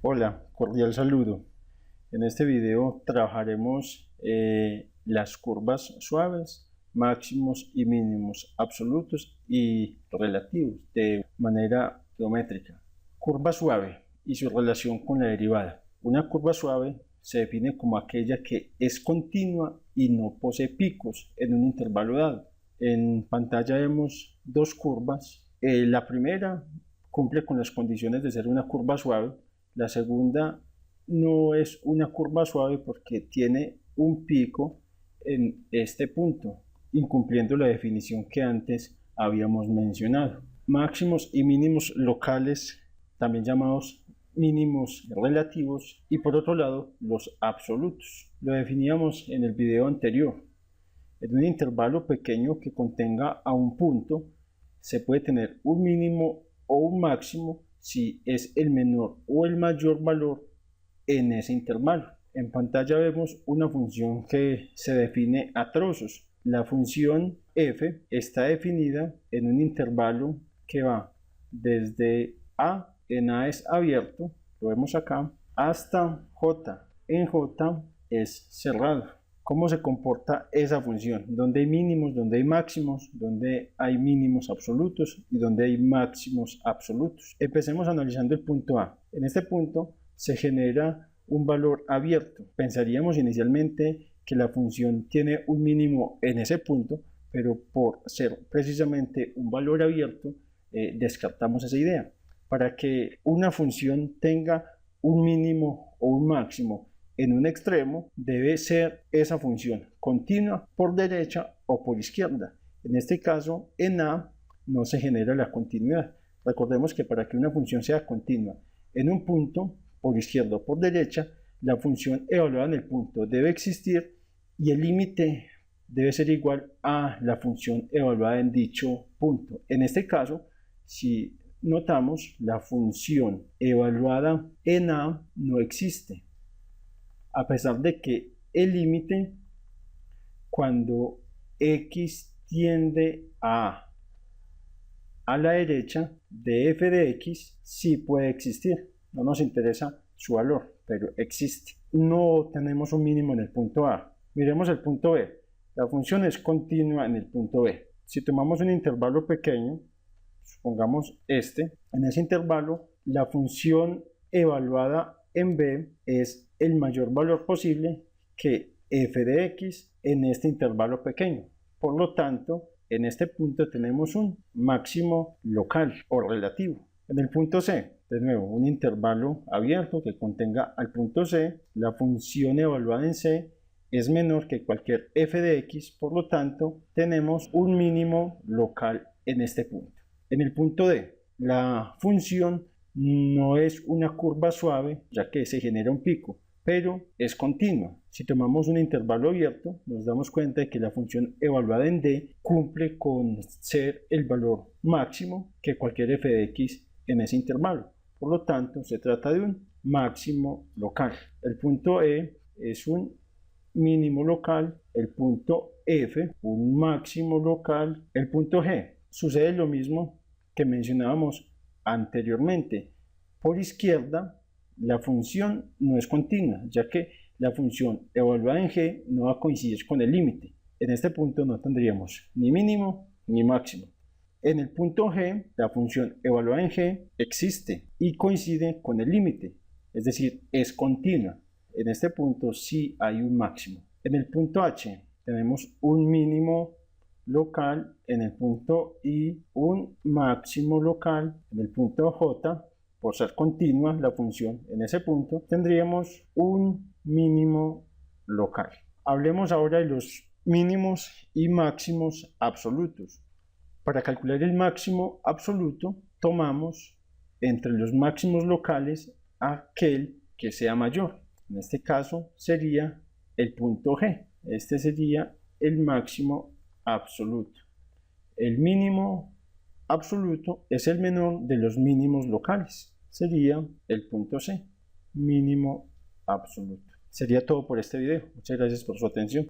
Hola, cordial saludo. En este video trabajaremos las curvas suaves, máximos y mínimos absolutos y relativos de manera geométrica. Curva suave y su relación con la derivada. Una curva suave se define como aquella que es continua y no posee picos en un intervalo dado. En pantalla vemos dos curvas. La primera cumple con las condiciones de ser una curva suave. La segunda no es una curva suave porque tiene un pico en este punto, incumpliendo la definición que antes habíamos mencionado. Máximos y mínimos locales, también llamados mínimos relativos, y por otro lado los absolutos. Lo definíamos en el video anterior. En un intervalo pequeño que contenga a un punto se puede tener un mínimo o un máximo si es el menor o el mayor valor en ese intervalo. En pantalla vemos una función que se define a trozos. La función f está definida en un intervalo que va desde a, en a es abierto, lo vemos acá, hasta j, en j es cerrado. ¿Cómo se comporta esa función? ¿Dónde hay mínimos, dónde hay máximos, dónde hay mínimos absolutos y dónde hay máximos absolutos? Empecemos analizando el punto A. En este punto se genera un valor abierto. Pensaríamos inicialmente que la función tiene un mínimo en ese punto, pero por ser precisamente un valor abierto, descartamos esa idea. Para que una función tenga un mínimo o un máximo en un extremo, debe ser esa función continua por derecha o por izquierda. En este caso, en A no se genera la continuidad. Recordemos que para que una función sea continua en un punto, por izquierda o por derecha, la función evaluada en el punto debe existir y el límite debe ser igual a la función evaluada en dicho punto. En este caso, si notamos, la función evaluada en A no existe, a pesar de que el límite, cuando x tiende a la derecha de f de x, sí puede existir. No nos interesa su valor, pero existe. No tenemos un mínimo en el punto A. Miremos el punto B. La función es continua en el punto B. Si tomamos un intervalo pequeño, supongamos este, en ese intervalo la función evaluada en B es el mayor valor posible que f de x en este intervalo pequeño. Por lo tanto, en este punto tenemos un máximo local o relativo. En el punto C, de nuevo, un intervalo abierto que contenga al punto C, la función evaluada en C es menor que cualquier f de x, por lo tanto, tenemos un mínimo local en este punto. En el punto D, la función no es una curva suave, ya que se genera un pico, pero es continua. Si tomamos un intervalo abierto, nos damos cuenta de que la función evaluada en D cumple con ser el valor máximo que cualquier f de x en ese intervalo. Por lo tanto, se trata de un máximo local. El punto E es un mínimo local, el punto F un máximo local, el punto G sucede lo mismo que mencionábamos anteriormente. Por izquierda, la función no es continua, ya que la función evaluada en G no va a coincidir con el límite. En este punto no tendríamos ni mínimo ni máximo. En el punto G, la función evaluada en G existe y coincide con el límite, es decir, es continua. En este punto sí hay un máximo. En el punto H tenemos un mínimo local, en el punto I un máximo local, en el punto J, por ser continua la función en ese punto, tendríamos un mínimo local. Hablemos ahora de los mínimos y máximos absolutos. Para calcular el máximo absoluto, tomamos entre los máximos locales aquel que sea mayor. En este caso sería el punto G. Este sería el máximo absoluto. El mínimo absoluto es el menor de los mínimos locales. Sería el punto C, mínimo absoluto. Sería todo por este video. Muchas gracias por su atención.